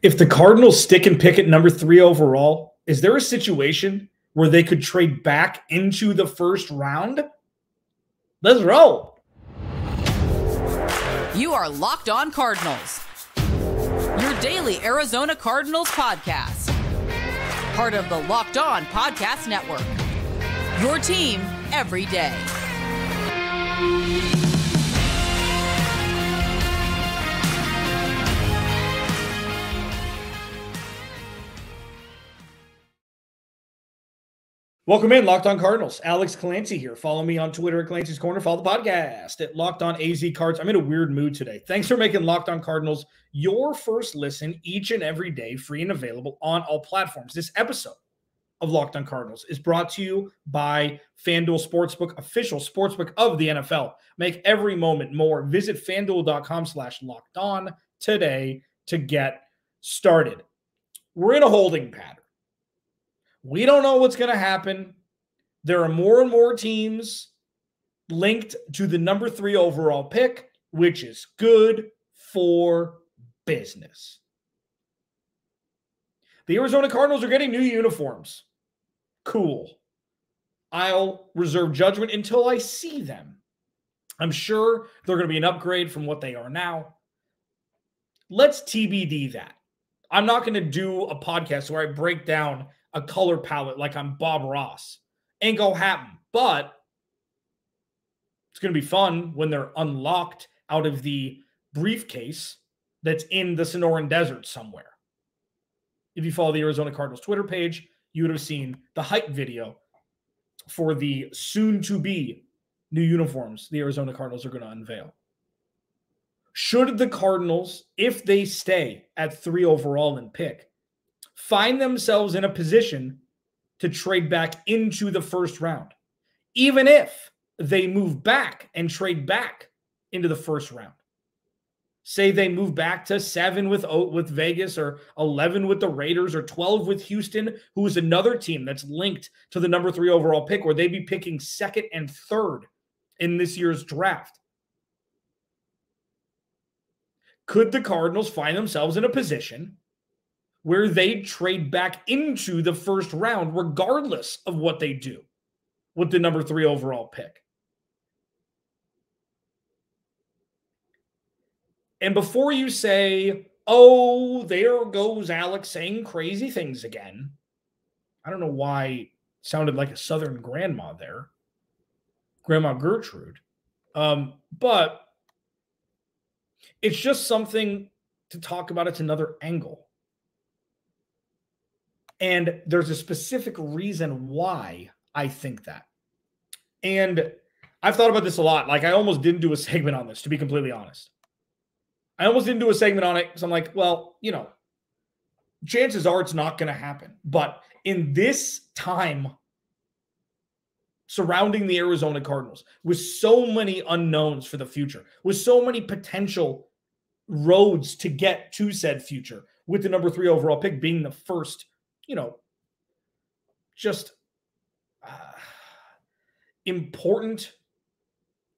If the Cardinals stick and pick at number 3 overall, is there a situation where they could trade back into the first round? Let's roll. You are Locked On Cardinals, your daily Arizona Cardinals podcast. Part of the Locked On Podcast Network, your team every day. Welcome in, Locked On Cardinals. Alex Clancy here. Follow me on Twitter at Clancy's Corner. Follow the podcast at Locked On AZ Cards. I'm in a weird mood today. Thanks for making Locked On Cardinals your first listen each and every day, free and available on all platforms. This episode of Locked On Cardinals is brought to you by FanDuel Sportsbook, official sportsbook of the NFL. Make every moment more. Visit FanDuel.com/LockedOn today to get started. We're in a holding pattern. We don't know what's going to happen. There are more and more teams linked to the number 3 overall pick, which is good for business. The Arizona Cardinals are getting new uniforms. Cool. I'll reserve judgment until I see them. I'm sure they're going to be an upgrade from what they are now. Let's TBD that. I'm not going to do a podcast where I break down a color palette like I'm Bob Ross. Ain't gonna happen. But it's going to be fun when they're unlocked out of the briefcase that's in the Sonoran Desert somewhere. If you follow the Arizona Cardinals Twitter page, you would have seen the hype video for the soon-to-be new uniforms the Arizona Cardinals are going to unveil. Should the Cardinals, if they stay at 3 overall and pick, find themselves in a position to trade back into the first round, even if they move back and trade back into the first round. Say they move back to 7 with Vegas, or 11 with the Raiders, or 12 with Houston, who is another team that's linked to the number 3 overall pick, where they'd be picking 2nd and 3rd in this year's draft. Could the Cardinals find themselves in a position where they trade back into the first round regardless of what they do with the number 3 overall pick? And before you say, oh, there goes Alex saying crazy things again. I don't know why it sounded like a Southern grandma there. Grandma Gertrude. But it's just something to talk about. It's another angle. And there's a specific reason why I think that. And I've thought about this a lot. Like, I almost didn't do a segment on this, to be completely honest. I almost didn't do a segment on it because I'm like, well, chances are it's not going to happen. But in this time surrounding the Arizona Cardinals, with so many unknowns for the future, with so many potential roads to get to said future, with the number 3 overall pick being the first, just important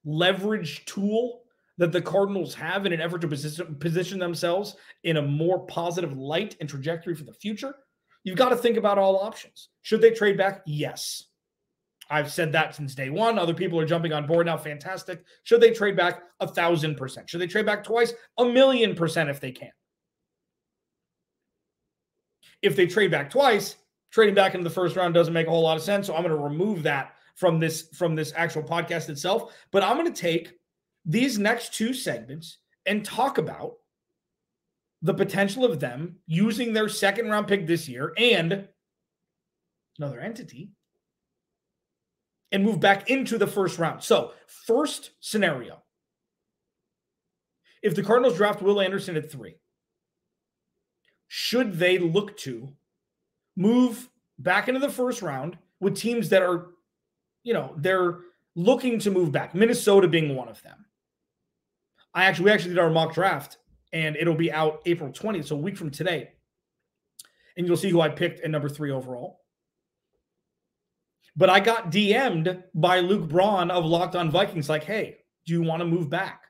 leverage tool that the Cardinals have in an effort to position themselves in a more positive light and trajectory for the future. You've got to think about all options. Should they trade back? Yes. I've said that since day one. Other people are jumping on board now. Fantastic. Should they trade back? 1,000%. Should they trade back twice? 1,000,000% if they can. If they trade back twice, trading back into the first round doesn't make a whole lot of sense. So I'm going to remove that from this actual podcast itself. But I'm going to take these next 2 segments and talk about the potential of them using their 2nd round pick this year and another entity and move back into the first round. So, first scenario. If the Cardinals draft Will Anderson at 3, should they look to move back into the first round with teams that are, they're looking to move back, Minnesota being one of them? We actually did our mock draft, and it'll be out April 20th, so a week from today. And you'll see who I picked at number 3 overall. But I got DM'd by Luke Braun of Locked On Vikings, like, hey, do you want to move back?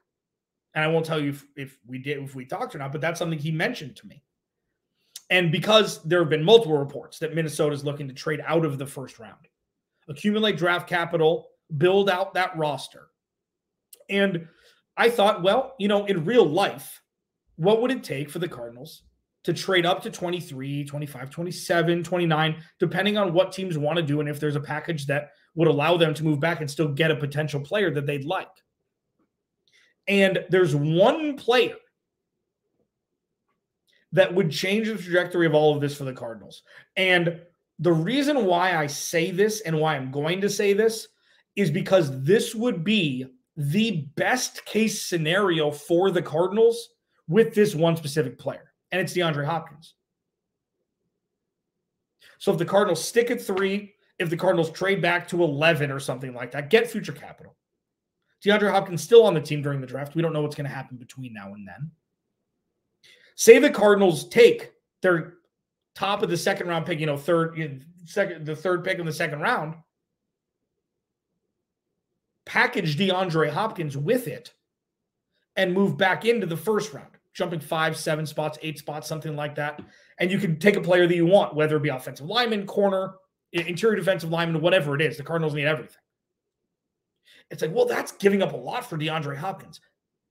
And I won't tell you if we talked or not, but that's something he mentioned to me. And because there have been multiple reports that Minnesota is looking to trade out of the first round, accumulate draft capital, build out that roster. And I thought, well, in real life, what would it take for the Cardinals to trade up to 23, 25, 27, 29, depending on what teams want to do and if there's a package that would allow them to move back and still get a potential player that they'd like. And there's one player that would change the trajectory of all of this for the Cardinals. And the reason why I say this and why I'm going to say this is because this would be the best case scenario for the Cardinals with this one specific player, and it's DeAndre Hopkins. So if the Cardinals stick at 3, if the Cardinals trade back to 11 or something like that, get future capital. DeAndre Hopkins still on the team during the draft. We don't know what's going to happen between now and then. Say the Cardinals take their top of the second round pick, the third pick in the second round, package DeAndre Hopkins with it, and move back into the first round, jumping 5, 7 spots, 8 spots, something like that. And you can take a player that you want, whether it be offensive lineman, corner, interior defensive lineman, whatever it is. The Cardinals need everything. It's like, well, that's giving up a lot for DeAndre Hopkins.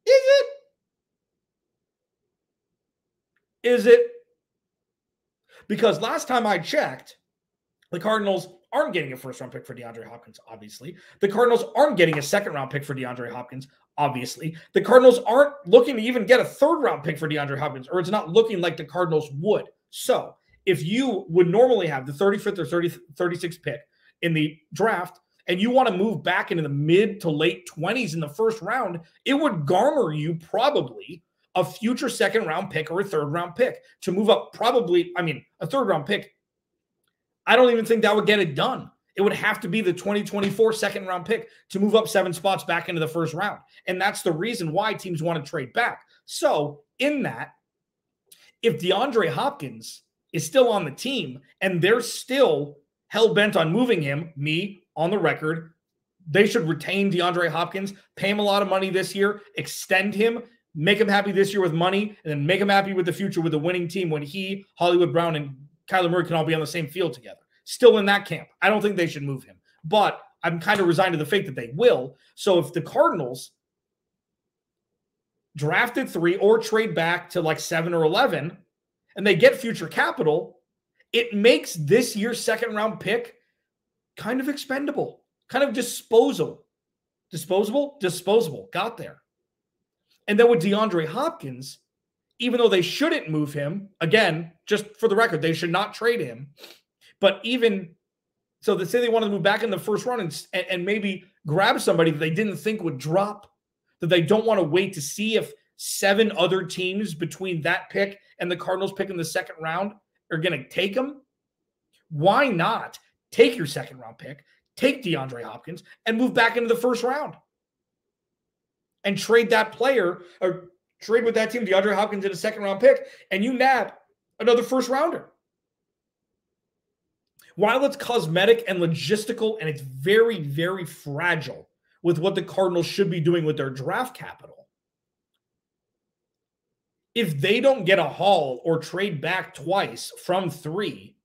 Is it? Is it? Because last time I checked, the Cardinals aren't getting a first-round pick for DeAndre Hopkins, obviously. The Cardinals aren't getting a second-round pick for DeAndre Hopkins, obviously. The Cardinals aren't looking to even get a third-round pick for DeAndre Hopkins, or it's not looking like the Cardinals would. So if you would normally have the 35th or 36th pick in the draft, and you want to move back into the mid to late 20s in the first round, it would garner you probably a future second-round pick or a third-round pick to move up. Probably, a third-round pick, I don't even think that would get it done. It would have to be the 2024 second-round pick to move up 7 spots back into the first round. And that's the reason why teams want to trade back. So in that, if DeAndre Hopkins is still on the team and they're still hell-bent on moving him, me, on the record, they should retain DeAndre Hopkins, pay him a lot of money this year, extend him, make him happy this year with money, and then make him happy with the future with a winning team when he, Hollywood Brown, and Kyler Murray can all be on the same field together. Still in that camp. I don't think they should move him. But I'm kind of resigned to the fate that they will. So if the Cardinals drafted 3 or trade back to like 7 or 11 and they get future capital, it makes this year's second-round pick kind of expendable, kind of disposable. Disposable. Got there. And then with DeAndre Hopkins, even though they shouldn't move him, again, just for the record, they should not trade him. But even so, they say they want to move back in the first round and maybe grab somebody that they didn't think would drop, that they don't want to wait to see if 7 other teams between that pick and the Cardinals pick in the second round are going to take him. Why not take your second-round pick, take DeAndre Hopkins, and move back into the first round? And trade that player, or trade with that team, DeAndre Hopkins, in a second-round pick, and you nab another first-rounder. While it's cosmetic and logistical, and it's very, very fragile with what the Cardinals should be doing with their draft capital, if they don't get a haul or trade back twice from 3,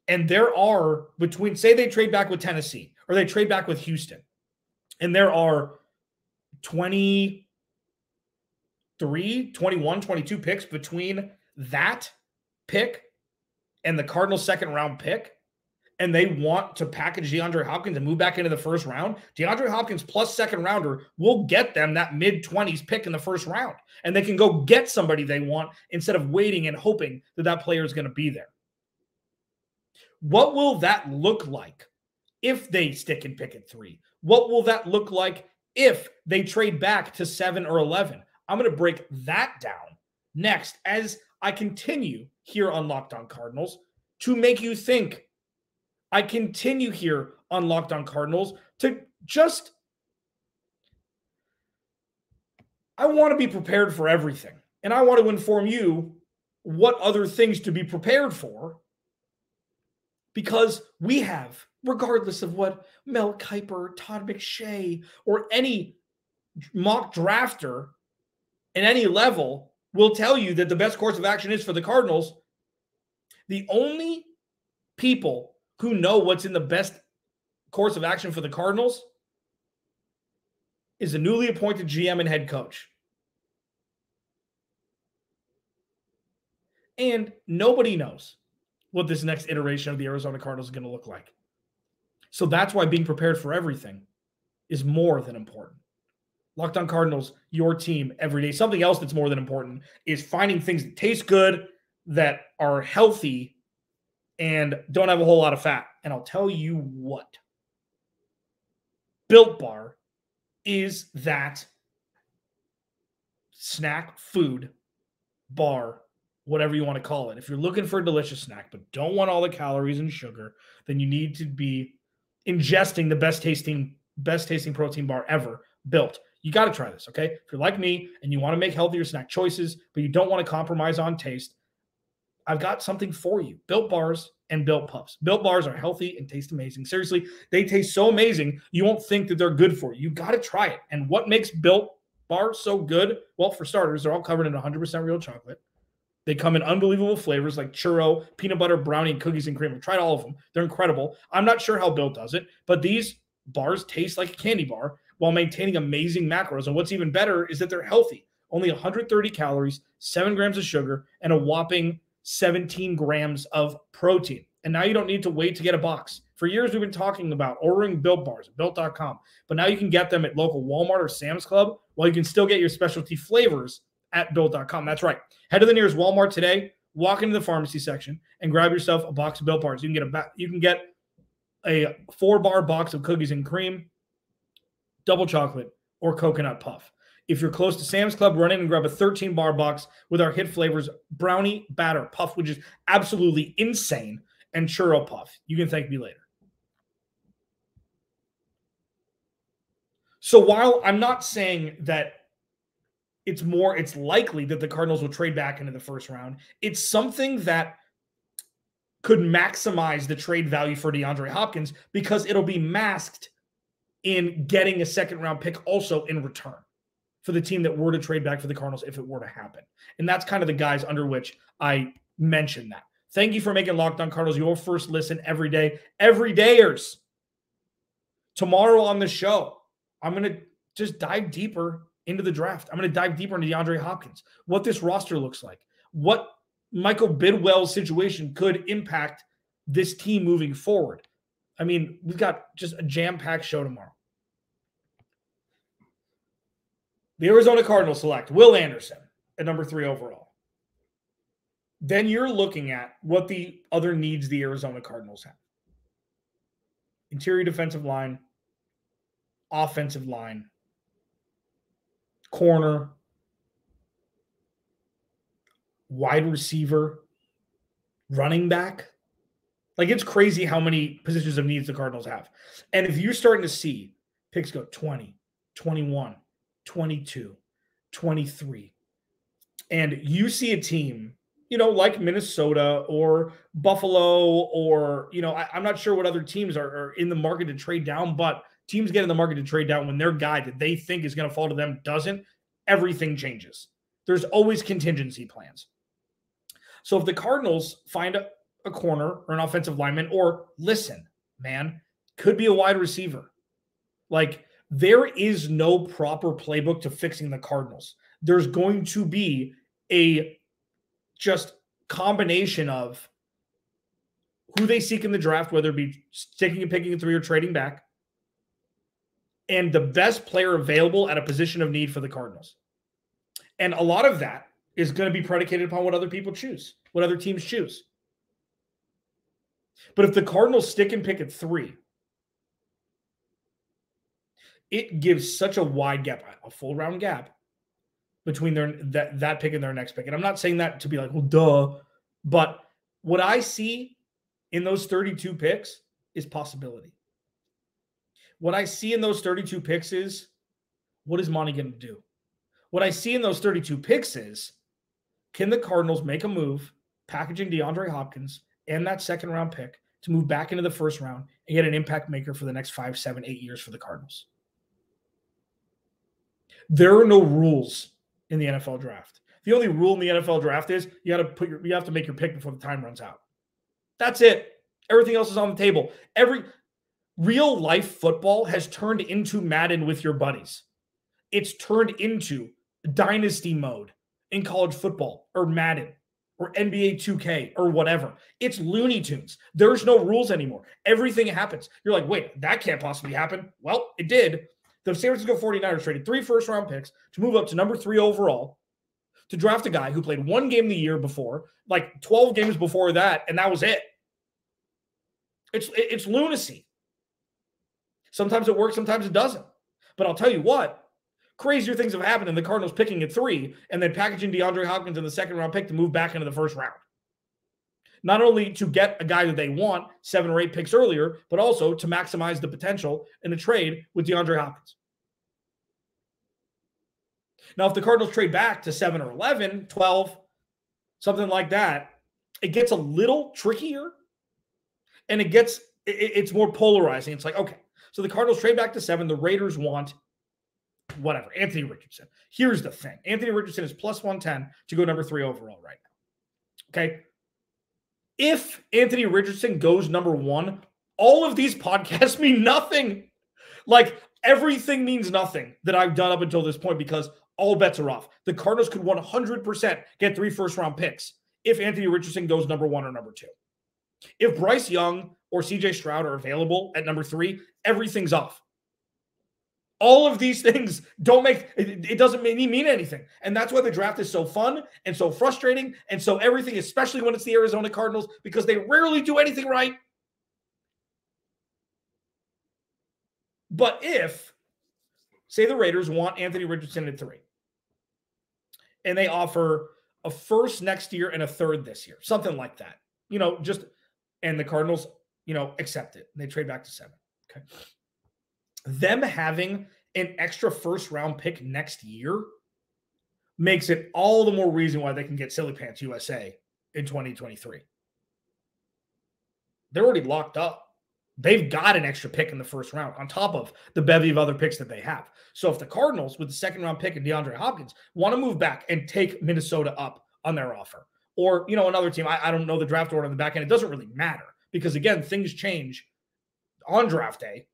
and there are between, say they trade back with Tennessee, or they trade back with Houston, and there are 23, 21, 22 picks between that pick and the Cardinals' second-round pick, and they want to package DeAndre Hopkins and move back into the first round, DeAndre Hopkins plus second-rounder will get them that mid-20s pick in the first round, and they can go get somebody they want instead of waiting and hoping that that player is going to be there. What will that look like if they stick and pick at 3? What will that look like if they trade back to 7 or 11? I'm going to break that down next as I continue here on Locked On Cardinals to make you think. I continue here on Locked On Cardinals to just, I want to be prepared for everything. And I want to inform you what other things to be prepared for, because we have, regardless of what Mel Kiper, Todd McShay, or any mock drafter at any level will tell you that the best course of action is for the Cardinals, The only people who know what's in the best course of action for the Cardinals is the newly appointed GM and head coach. And nobody knows what this next iteration of the Arizona Cardinals is going to look like. So that's why being prepared for everything is more than important. Locked On Cardinals, your team every day. Something else that's more than important is finding things that taste good, that are healthy, and don't have a whole lot of fat. And I'll tell you what. Built Bar is that snack, food, bar, whatever you want to call it. If you're looking for a delicious snack but don't want all the calories and sugar, then you need to be ingesting the best tasting protein bar ever, Built. You got to try this, okay? If you're like me and you want to make healthier snack choices, but you don't want to compromise on taste, I've got something for you. Built Bars and Built Puffs. Built Bars are healthy and taste amazing. Seriously, they taste so amazing, you won't think that they're good for you. You got to try it. And what makes Built Bars so good? Well, for starters, they're all covered in 100% real chocolate. They come in unbelievable flavors like churro, peanut butter, brownie, and cookies and cream. I've tried all of them. They're incredible. I'm not sure how Built does it, but these bars taste like a candy bar while maintaining amazing macros. And what's even better is that they're healthy. Only 130 calories, 7 grams of sugar, and a whopping 17 grams of protein. And now you don't need to wait to get a box. For years, we've been talking about ordering Built Bars at Built.com, but now you can get them at local Walmart or Sam's Club, while you can still get your specialty flavors at Built.com. That's right. Head to the nearest Walmart today, walk into the pharmacy section, and grab yourself a box of Built Bars. You can get a 4-bar box of cookies and cream, double chocolate, or coconut puff. If you're close to Sam's Club, run in and grab a 13-bar box with our hit flavors, brownie batter puff, which is absolutely insane, and churro puff. You can thank me later. So while I'm not saying that it's likely that the Cardinals will trade back into the first round, it's something that could maximize the trade value for DeAndre Hopkins because it'll be masked in getting a second-round pick also in return for the team that were to trade back for the Cardinals if it were to happen. And that's kind of the guys under which I mentioned that. Thank you for making Locked On Cardinals your first listen every day. Everydayers. Tomorrow on the show, I'm going to just dive deeper into the draft. I'm going to dive deeper into DeAndre Hopkins, what this roster looks like, what Michael Bidwell's situation could impact this team moving forward. I mean, we've got just a jam-packed show tomorrow. The Arizona Cardinals select Will Anderson at number 3 overall. Then you're looking at what the other needs the Arizona Cardinals have. Interior defensive line, offensive line, corner, wide receiver, running back. Like, it's crazy how many positions of needs the Cardinals have. And if you're starting to see picks go 20, 21, 22, 23, and you see a team, like Minnesota or Buffalo or, I'm not sure what other teams are in the market to trade down, but teams get in the market to trade down when their guy that they think is going to fall to them doesn't. Everything changes. There's always contingency plans. So if the Cardinals find a corner or an offensive lineman, or listen, man, could be a wide receiver. Like, there is no proper playbook to fixing the Cardinals. There's going to be a just combination of who they seek in the draft, whether it be taking and picking 3 or trading back, and the best player available at a position of need for the Cardinals. And a lot of that is going to be predicated upon what other people choose, what other teams choose. But if the Cardinals stick and pick at 3, it gives such a wide gap, a full round gap, between that pick and their next pick. And I'm not saying that to be like, well, duh. But what I see in those 32 picks is possibility. What I see in those 32 picks is, what is Monty going to do? What I see in those 32 picks is, can the Cardinals make a move, packaging DeAndre Hopkins and that second round pick to move back into the first round and get an impact maker for the next 5, 7, 8 years for the Cardinals? There are no rules in the NFL draft. The only rule in the NFL draft is you have to make your pick before the time runs out. That's it. Everything else is on the table. Every real life football has turned into Madden with your buddies. It's turned into dynasty mode in college football or Madden or NBA 2K or whatever. It's Looney Tunes. There's no rules anymore. Everything happens. You're like, wait, that can't possibly happen. Well, it did. The San Francisco 49ers traded 3 first-round picks to move up to number 3 overall to draft a guy who played 1 game the year before, like 12 games before that, and that was it. It's lunacy. Sometimes it works, sometimes it doesn't. But I'll tell you what, crazier things have happened in the Cardinals picking at 3 and then packaging DeAndre Hopkins in the second-round pick to move back into the first round. Not only to get a guy that they want 7 or 8 picks earlier, but also to maximize the potential in a trade with DeAndre Hopkins. Now, if the Cardinals trade back to 7 or 11, 12, something like that, it gets a little trickier and it's more polarizing. It's like, okay, so the Cardinals trade back to 7. The Raiders want whatever, Anthony Richardson. Here's the thing. Anthony Richardson is plus 110 to go number 3 overall right now. Okay. If Anthony Richardson goes number 1, all of these podcasts mean nothing. Like everything means nothing that I've done up until this point because all bets are off. The Cardinals could 100% get 3 first-round picks if Anthony Richardson goes number 1 or number 2. If Bryce Young or CJ Stroud are available at number 3, everything's off. All of these things it doesn't mean anything. And that's why the draft is so fun and so frustrating and so everything, especially when it's the Arizona Cardinals, because they rarely do anything right. But if, say the Raiders want Anthony Richardson at 3, and they offer a first next year and a third this year, something like that, and the Cardinals, accept it. They trade back to 7. Okay. Them having an extra first-round pick next year makes it all the more reason why they can get Silly Pants USA in 2023. They're already locked up. They've got an extra pick in the first round on top of the bevy of other picks that they have. So if the Cardinals, with the second-round pick and DeAndre Hopkins, want to move back and take Minnesota up on their offer, or, another team, I don't know the draft order on the back end, it doesn't really matter because, again, things change on draft day.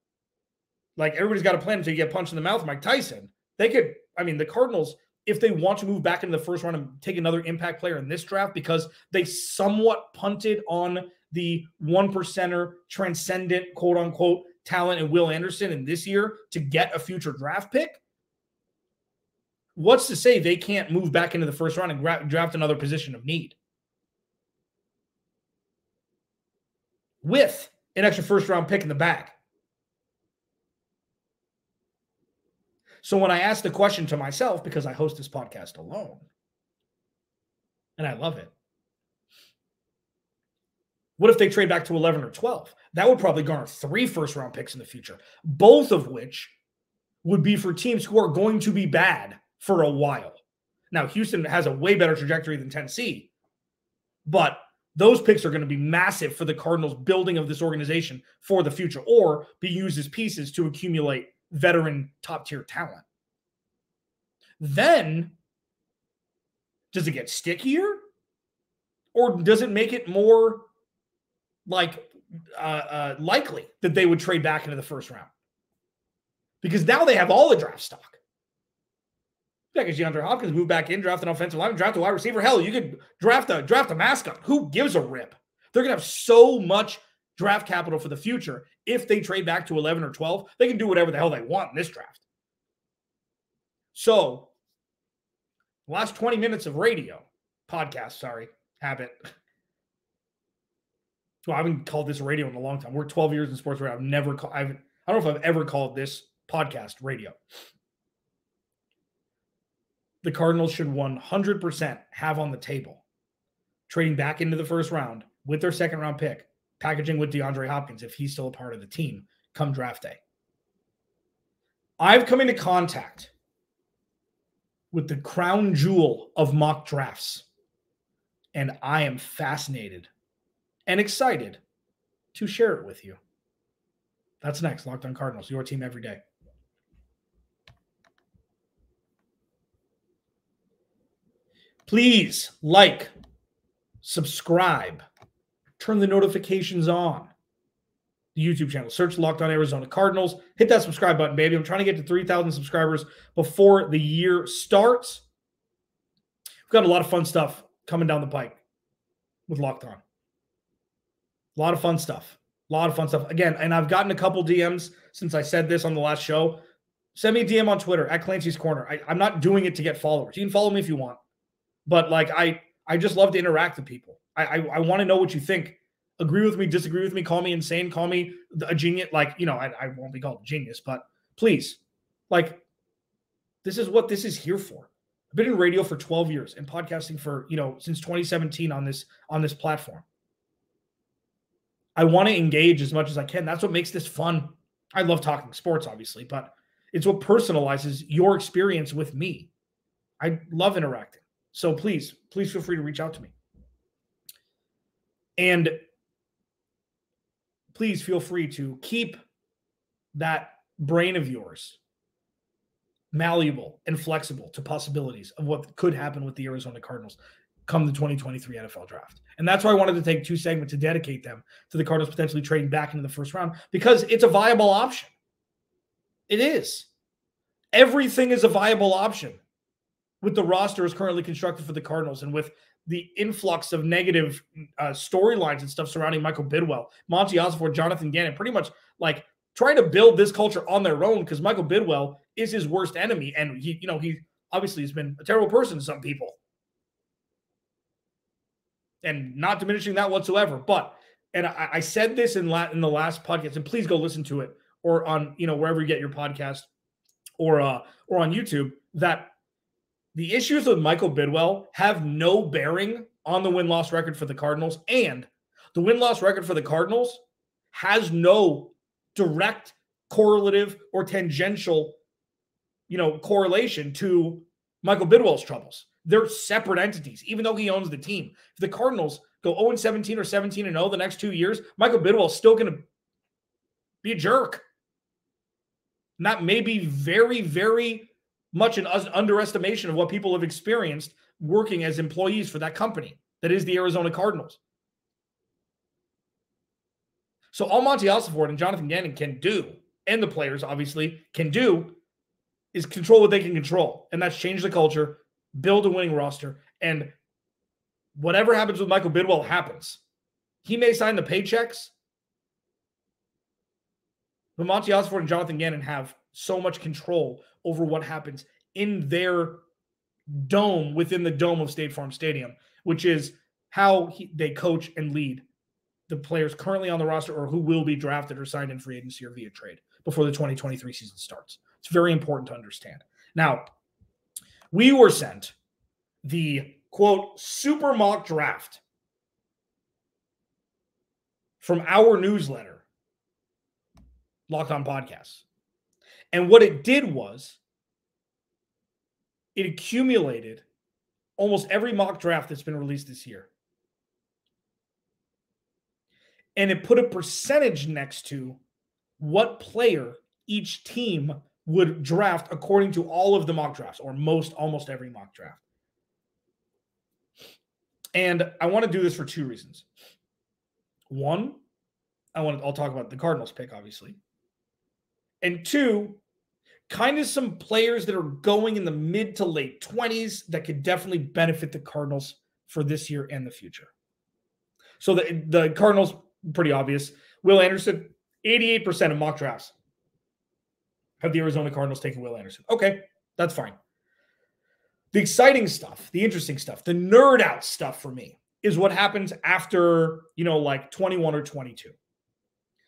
Like, everybody's got a plan until you get punched in the mouth, Mike Tyson. The Cardinals, if they want to move back into the first round and take another impact player in this draft because they somewhat punted on the 1%er transcendent, quote-unquote, talent in Will Anderson in this year to get a future draft pick, what's to say they can't move back into the first round and draft another position of need with an extra first-round pick in the bag? So when I ask the question to myself, because I host this podcast alone, and I love it, what if they trade back to 11 or 12? That would probably garner 3 first-round picks in the future, both of which would be for teams who are going to be bad for a while. Now, Houston has a way better trajectory than Tennessee, but those picks are going to be massive for the Cardinals' building of this organization for the future, or be used as pieces to accumulate veteran top-tier talent. Then, does it get stickier? Or does it make it more likely that they would trade back into the first round? Because now they have all the draft stock. Because DeAndre Hopkins moved back in, draft an offensive lineman, draft a wide receiver. Hell, you could draft a mascot. Who gives a rip? They're going to have so much draft capital for the future. If they trade back to 11 or 12, they can do whatever the hell they want in this draft. So, the last 20 minutes of habit. Well, I haven't called this radio in a long time. We're 12 years in sports radio. I don't know if I've ever called this podcast radio. The Cardinals should 100% have on the table trading back into the first round with their second round pick, packaging with DeAndre Hopkins if he's still a part of the team come draft day. I've come into contact with the crown jewel of mock drafts, and I am fascinated and excited to share it with you. That's next. Locked on Cardinals, your team every day. Please like, subscribe, turn the notifications on. The YouTube channel, search Locked On Arizona Cardinals. Hit that subscribe button, baby. I'm trying to get to 3,000 subscribers before the year starts. We've got a lot of fun stuff coming down the pike with Locked On. A lot of fun stuff. Again, and I've gotten a couple DMs since I said this on the last show. Send me a DM on Twitter at Clancy's Corner. I'm not doing it to get followers. You can follow me if you want. But like I just love to interact with people. I want to know what you think. Agree with me, disagree with me, call me insane, call me a genius. Like, I won't be called a genius, but please, like, this is what this is here for. I've been in radio for 12 years and podcasting for, since 2017 on this platform. I want to engage as much as I can. That's what makes this fun. I love talking sports, obviously, but it's what personalizes your experience with me. I love interacting. So please feel free to reach out to me. And please feel free to keep that brain of yours malleable and flexible to possibilities of what could happen with the Arizona Cardinals come the 2023 NFL draft. And that's why I wanted to take 2 segments to dedicate them to the Cardinals potentially trading back into the first round, because it's a viable option. It is. Everything is a viable option with the roster as currently constructed for the Cardinals, and with the influx of negative storylines and stuff surrounding Michael Bidwell, Monty Ossenfort, Jonathan Gannon, pretty much like trying to build this culture on their own, because Michael Bidwell is his worst enemy. And he obviously has been a terrible person to some people. And not diminishing that whatsoever. But, and I said this in the last podcast, and please go listen to it, or on, wherever you get your podcast, or on YouTube, that the issues with Michael Bidwell have no bearing on the win-loss record for the Cardinals, and the win-loss record for the Cardinals has no direct correlative or tangential, correlation to Michael Bidwell's troubles. They're separate entities, even though he owns the team. If the Cardinals go 0-17 or 17-0 the next 2 years, Michael Bidwell is still going to be a jerk. And that may be very, very much an underestimation of what people have experienced working as employees for that company that is the Arizona Cardinals. So all Monty Ossenfort and Jonathan Gannon can do, and the players obviously can do, is control what they can control. And that's change the culture, build a winning roster, and whatever happens with Michael Bidwell happens. He may sign the paychecks, but Monty Ossenfort and Jonathan Gannon have so much control over what happens in their dome, within the dome of State Farm Stadium, which is how they coach and lead the players currently on the roster, or who will be drafted or signed in free agency or via trade before the 2023 season starts. It's very important to understand. Now, we were sent the, quote, super mock draft from our newsletter, Locked On Podcasts. And what it did was it accumulated almost every mock draft that's been released this year. And it put a percentage next to what player each team would draft according to all of the mock drafts, or almost every mock draft. And I want to do this for 2 reasons. One, I'll talk about the Cardinals pick, obviously. And 2, kind of some players that are going in the mid to late 20s that could definitely benefit the Cardinals for this year and the future. So the Cardinals, pretty obvious. Will Anderson, 88% of mock drafts have the Arizona Cardinals taking Will Anderson. Okay, that's fine. The exciting stuff, the interesting stuff, the nerd out stuff for me is what happens after, like 21 or 22.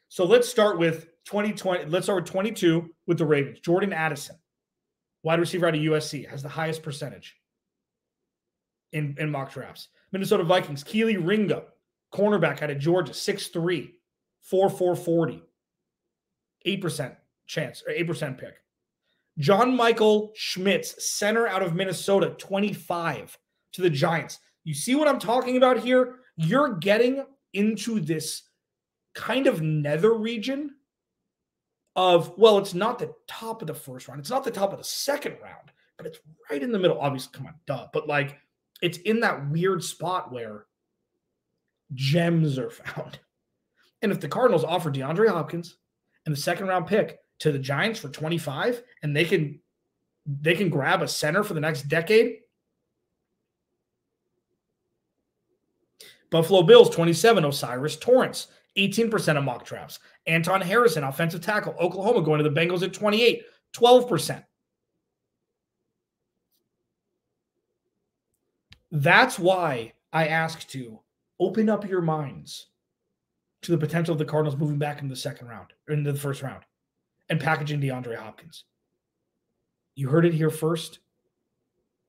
So let's start with 2020. Let's start with 22 with the Ravens. Jordan Addison, wide receiver out of USC, has the highest percentage in mock drafts. Minnesota Vikings, Keely Ringo, cornerback out of Georgia, 6'3", 4.40, 8% chance, or 8% pick. John Michael Schmitz, center out of Minnesota, 25 to the Giants. You see what I'm talking about here? You're getting into this kind of nether region of, well, it's not the top of the first round. It's not the top of the second round, but it's right in the middle. Obviously, come on, duh. But like, it's in that weird spot where gems are found. And if the Cardinals offer DeAndre Hopkins and the second-round pick to the Giants for 25, and they can grab a center for the next decade. Buffalo Bills 27, Osiris Torrance, 18% of mock drafts. Anton Harrison, offensive tackle, Oklahoma going to the Bengals at 28, 12%. That's why I asked to open up your minds to the potential of the Cardinals moving back into the second round, or into the first round, and packaging DeAndre Hopkins. You heard it here first.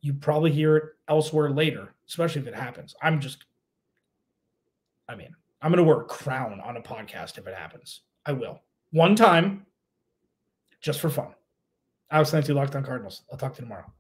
You probably hear it elsewhere later, especially if it happens. I'm going to wear a crown on a podcast if it happens. I will. One time, just for fun. Alex Clancy, Locked On Cardinals. I'll talk to you tomorrow.